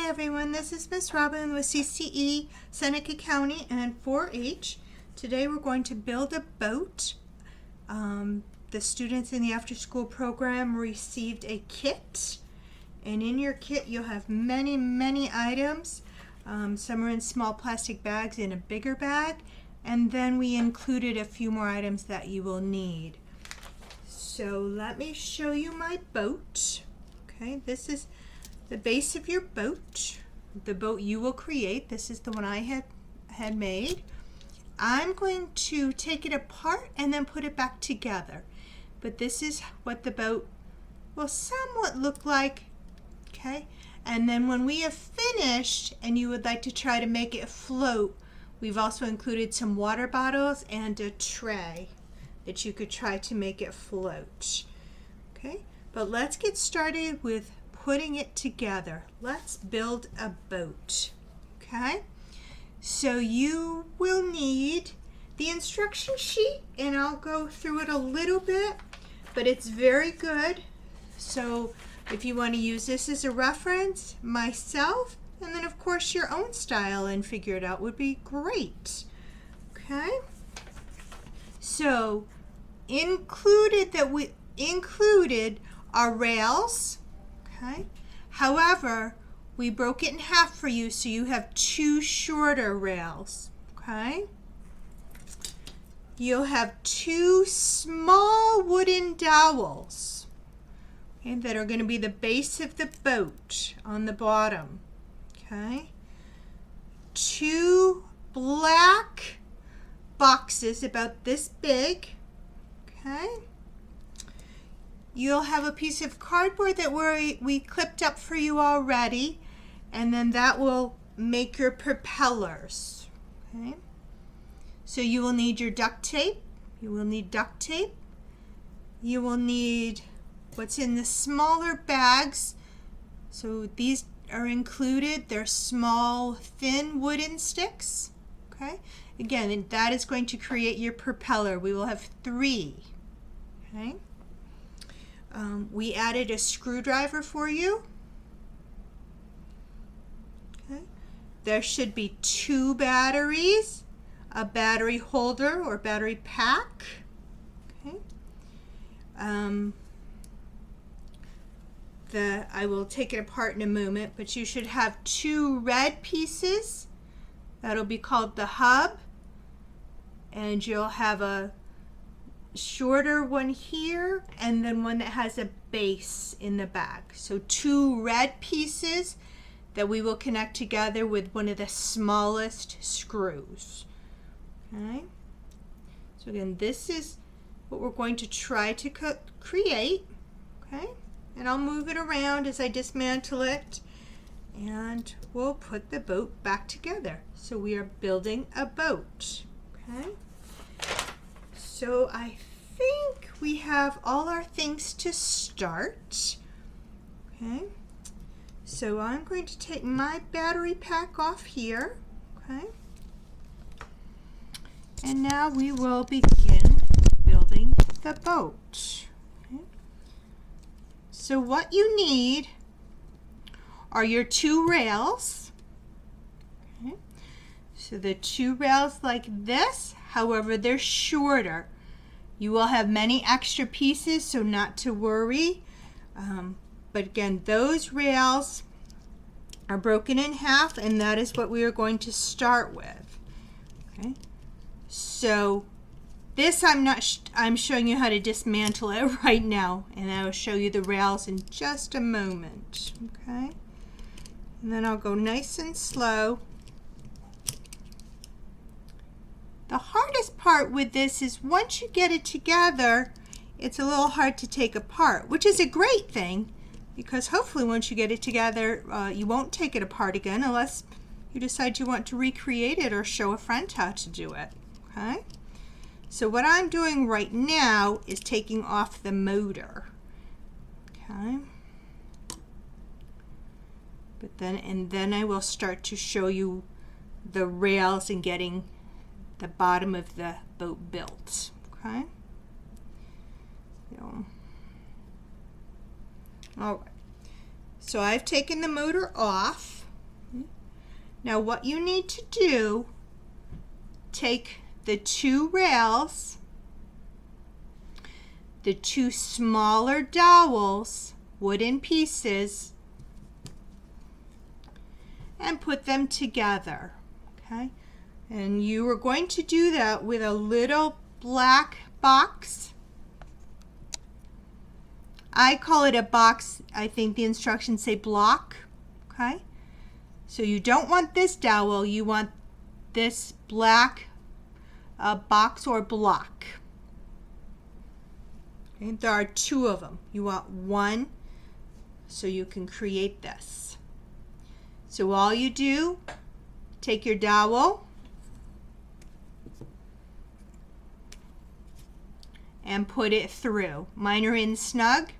Hi everyone, this is Miss Robin with CCE, Seneca County, and 4-H. Today we're going to build a boat. The students in the after-school program received a kit, and in your kit you'll have many items. Some are in small plastic bags in a bigger bag, and then we included a few more items that you will need. So let me show you my boat. Okay, this is the base of your boat, the boat you will create. This is the one I had made. I'm going to take it apart and then put it back together. But this is what the boat will somewhat look like. Okay, and then when we have finished and you would like to try to make it float, we've also included some water bottles and a tray that you could try to make it float. Okay, but let's get started with putting it together. Let's build a boat. Okay, so you will need the instruction sheet, and I'll go through it a little bit, but it's very good. So if you want to use this as a reference, myself, and then of course your own style and figure it out would be great. Okay, so included are rails. Okay. However, we broke it in half for you, so you have two shorter rails. Okay. You'll have two small wooden dowels, okay, that are going to be the base of the boat on the bottom. Okay. Two black boxes about this big. Okay. You'll have a piece of cardboard that we clipped up for you already, and then that will make your propellers. Okay. So you will need your duct tape. You will need duct tape. You will need what's in the smaller bags. So these are included. They're small, thin wooden sticks. Okay. Again, and that is going to create your propeller. We will have 3. Okay. We added a screwdriver for you. Okay. There should be 2 batteries, a battery holder or battery pack. Okay. I will take it apart in a moment, but you should have 2 red pieces. That'll be called the hub, and you'll have a shorter one here, and then one that has a base in the back. So 2 red pieces that we will connect together with one of the smallest screws. Okay. So again, this is what we're going to try to create. Okay. And I'll move it around as I dismantle it, and we'll put the boat back together. So we are building a boat. Okay. So I think we have all our things to start. Okay. So I'm going to take my battery pack off here. Okay. And now we will begin building the boat. Okay. So what you need are your 2 rails. Okay. So the 2 rails like this. However, they're shorter. You will have many extra pieces, so not to worry. But again, those rails are broken in half, and that is what we are going to start with. Okay. So this I'm showing you how to dismantle it right now, and I will show you the rails in just a moment. Okay. And then I'll go nice and slow. The hardest part with this is once you get it together, it's a little hard to take apart, which is a great thing, because hopefully once you get it together, you won't take it apart again unless you decide you want to recreate it or show a friend how to do it. Okay? So what I'm doing right now is taking off the motor. Okay? But then I will start to show you the rails and getting the bottom of the boat built. Okay. So, all right. So I've taken the motor off. Now what you need to do, take the two rails, the two smaller dowels, wooden pieces, and put them together, okay? And you are going to do that with a little black box. I call it a box. I think the instructions say block, okay? So you don't want this dowel, you want this black box or block. Okay? There are two of them. You want one so you can create this. So all you do, take your dowel and put it through. Mine are in snug,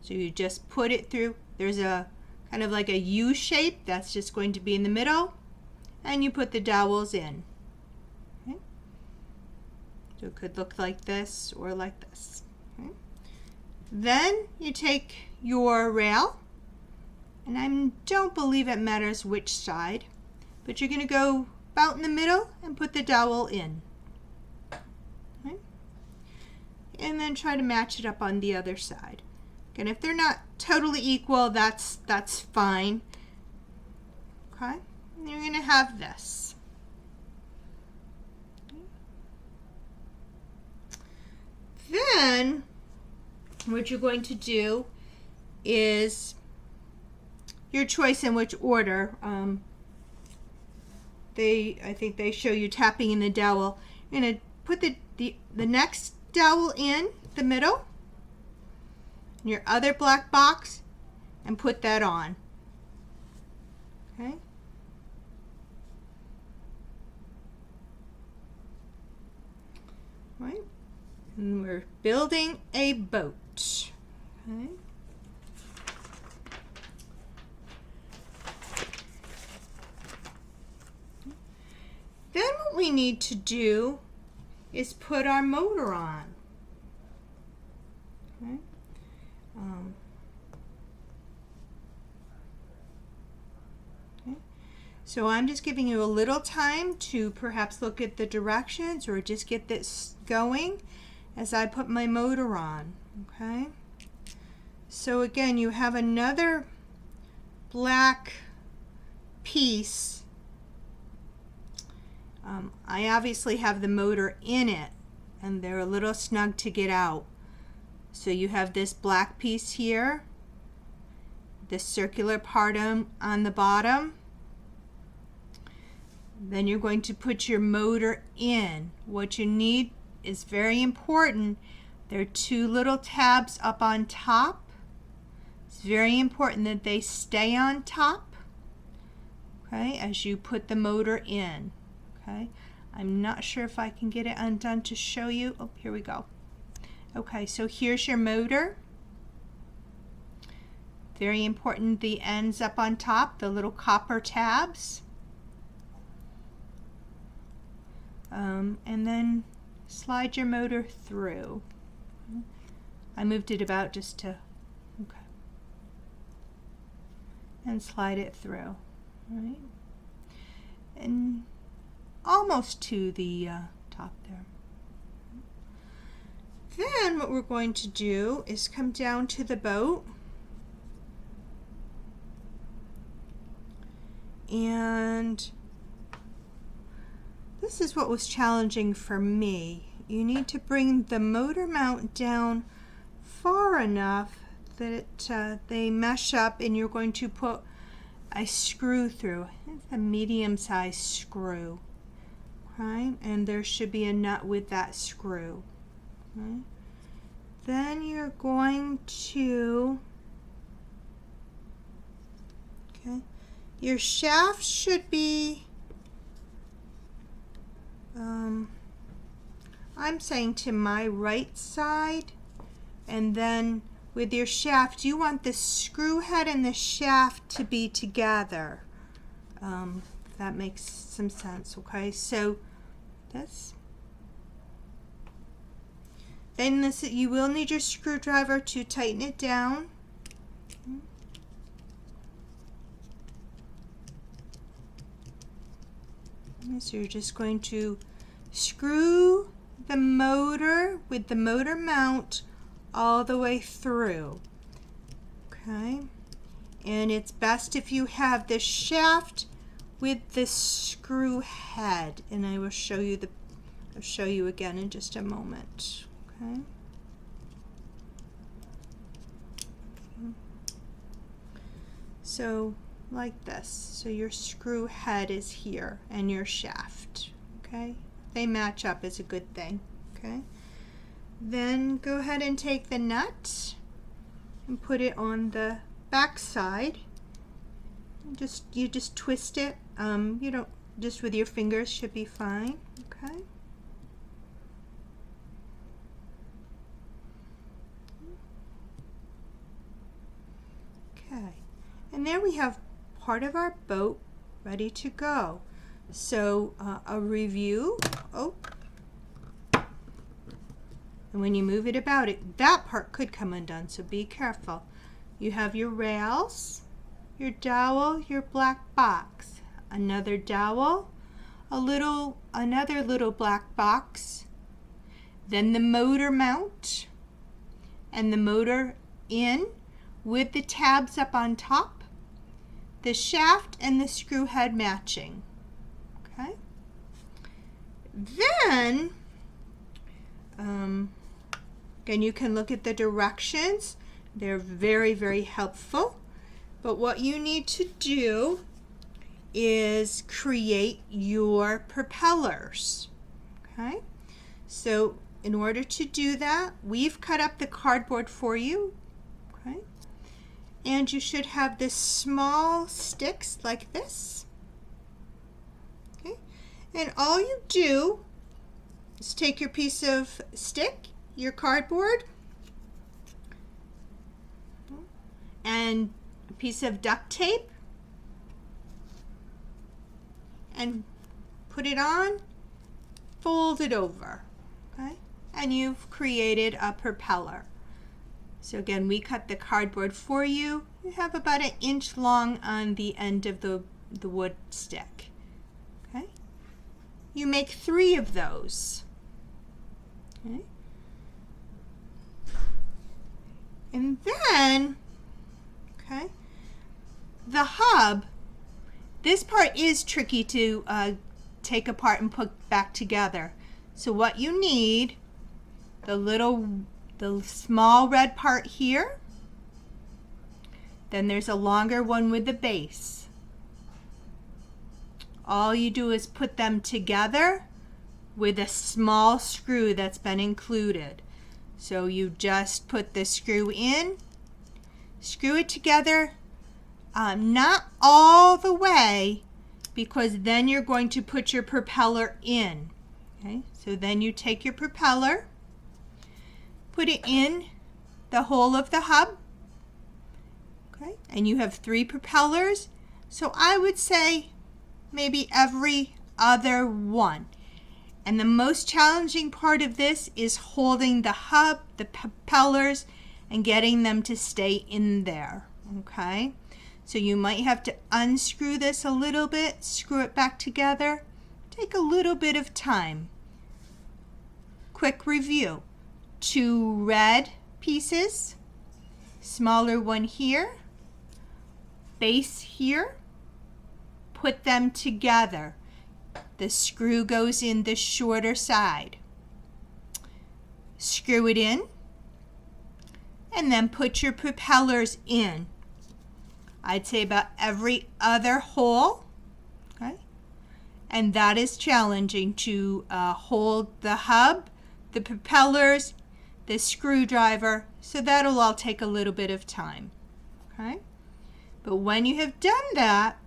so you just put it through. There's a kind of like a U shape that's just going to be in the middle, and you put the dowels in. Okay? So it could look like this or like this. Okay? Then you take your rail, and I don't believe it matters which side, but you're going to go about in the middle and put the dowel in. Okay? And then try to match it up on the other side. And if they're not totally equal, that's fine. Okay? And you're going to have this. Then what you're going to do is your choice in which order. I think they show you tapping in the dowel. You're going to put the next dowel in the middle, your other black box, and put that on. Okay? Right? And we're building a boat. Okay? Then what we need to do is put our motor on. Okay? Okay. So I'm just giving you a little time to perhaps look at the directions or just get this going as I put my motor on. Okay? So again, you have another black piece. I obviously have the motor in it, and they're a little snug to get out. So you have this black piece here, this circular part on the bottom. Then you're going to put your motor in. What you need is very important. There are two little tabs up on top. It's very important that they stay on top, okay, as you put the motor in. Okay, I'm not sure if I can get it undone to show you. Oh, here we go. Okay, so here's your motor. Very important, the ends up on top, the little copper tabs. And then slide your motor through. I moved it about just to, okay. And slide it through, right? And almost to the top there. Then what we're going to do is come down to the boat and this is what was challenging for me. You need to bring the motor mount down far enough that they mesh up, and you're going to put a screw through. It's a medium-sized screw. Okay? And there should be a nut with that screw. Okay? Then you're going to, okay, your shaft should be, I'm saying to my right side, and then with your shaft you want the screw head and the shaft to be together. If that makes some sense. Okay, so this. Then this, you will need your screwdriver to tighten it down. So you're just going to screw the motor with the motor mount all the way through. Okay, and it's best if you have the shaft with the screw head, and I will show you again in just a moment. Okay. So like this. So your screw head is here and your shaft. Okay, they match up is a good thing. Okay, then go ahead and take the nut and put it on the back side. You just twist it. You don't, just with your fingers should be fine. Okay. Okay, and there we have part of our boat ready to go. So a review. Oh, and when you move it about, that part could come undone, so be careful. You have your rails, your dowel, your black box, another dowel, another little black box, then the motor mount, and the motor in with the tabs up on top, the shaft and the screw head matching. Okay. Then, again, you can look at the directions. They're very, very helpful. But what you need to do is create your propellers. Okay. So in order to do that, we've cut up the cardboard for you. Okay. And you should have this small sticks like this. Okay. And all you do is take your piece of stick, your cardboard, and a piece of duct tape, and put it on, fold it over, okay? And you've created a propeller. So again, we cut the cardboard for you. You have about 1 inch long on the end of the wood stick. Okay? You make 3 of those. Okay? And then, okay, the hub, this part is tricky to take apart and put back together. So what you need, the small red part here, then there's a longer one with the base. All you do is put them together with a small screw that's been included. So you just put the screw in, screw it together, not all the way, because then you're going to put your propeller in. Okay, so then you take your propeller, put it in the hole of the hub, okay, and you have 3 propellers. So I would say maybe every other one. And the most challenging part of this is holding the hub, the propellers, and getting them to stay in there, okay? So you might have to unscrew this a little bit, screw it back together. Take a little bit of time. Quick review. 2 red pieces, smaller one here, base here, put them together. The screw goes in the shorter side. Screw it in, and then put your propellers in. I'd say about every other hole, okay? And that is challenging to hold the hub, the propellers, the screwdriver, so that'll all take a little bit of time, okay? But when you have done that,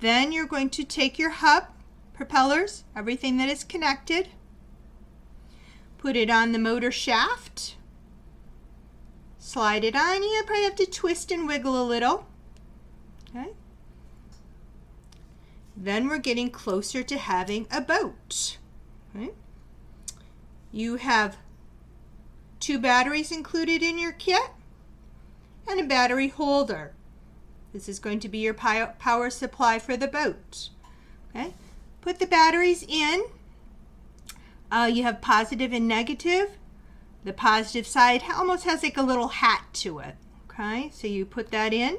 then you're going to take your hub, propellers, everything that is connected, put it on the motor shaft, slide it on. You probably have to twist and wiggle a little, okay? Then we're getting closer to having a boat, okay? You have 2 batteries included in your kit and a battery holder. This is going to be your power supply for the boat. Okay? put the batteries in. You have positive and negative. The positive side almost has like a little hat to it. Okay, so you put that in.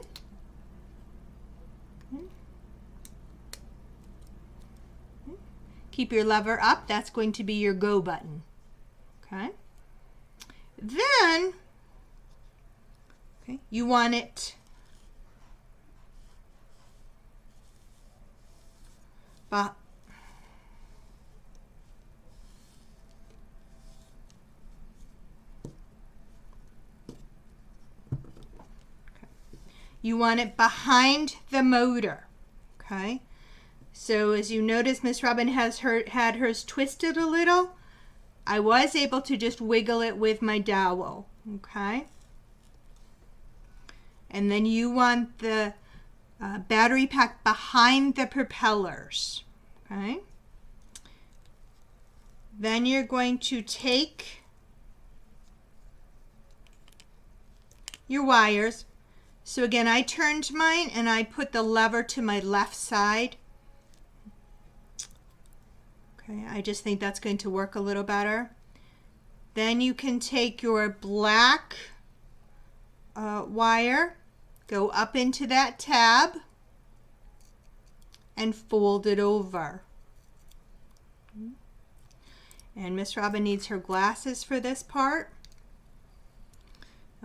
Keep your lever up. That's going to be your go button. Okay. Then, you want it behind the motor. Okay. So as you notice, Miss Robin has had hers twisted a little. I was able to just wiggle it with my dowel. Okay. And then you want the battery pack behind the propellers. Okay. Then you're going to take your wires. So again, I turned mine and I put the lever to my left side. Okay, I just think that's going to work a little better. Then you can take your black wire, go up into that tab, and fold it over. And Miss Robin needs her glasses for this part.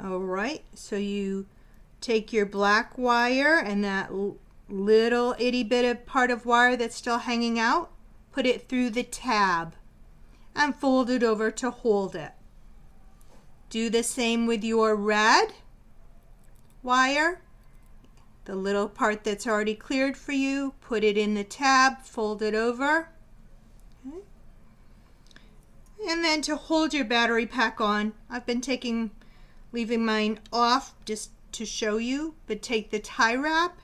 All right, so you take your black wire and that little itty bit of part of wire that's still hanging out, put it through the tab and fold it over to hold it. Do the same with your red wire. The little part that's already cleared for you, put it in the tab, fold it over. Okay. And then to hold your battery pack on, I've been leaving mine off just to show you, but take the tie wrap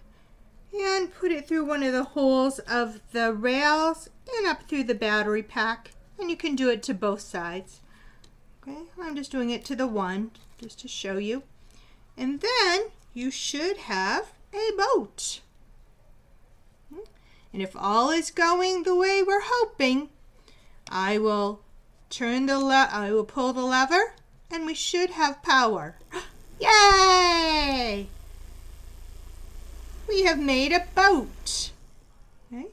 and put it through one of the holes of the rails and up through the battery pack, and you can do it to both sides. Okay, I'm just doing it to the one just to show you. And then you should have a boat. And if all is going the way we're hoping, I will pull the lever and we should have power. Yay! We have made a boat. Okay.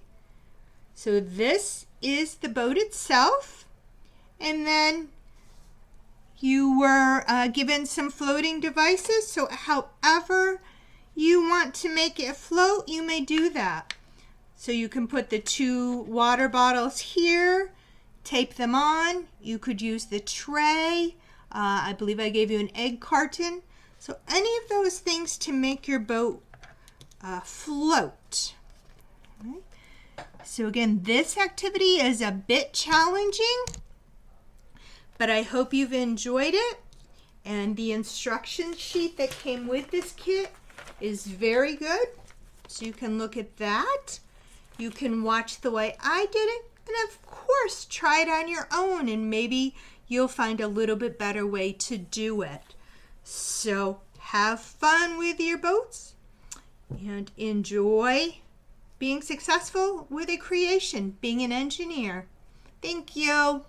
So this is the boat itself, and then you were given some floating devices, so however you want to make it float, you may do that. So you can put the 2 water bottles here, tape them on. You could use the tray. I believe I gave you an egg carton. So any of those things to make your boat float. Okay. So again, this activity is a bit challenging, but I hope you've enjoyed it. And the instruction sheet that came with this kit is very good. So you can look at that. You can watch the way I did it, and of course try it on your own, and maybe you'll find a little bit better way to do it. So have fun with your boats and enjoy being successful with a creation, being an engineer. Thank you.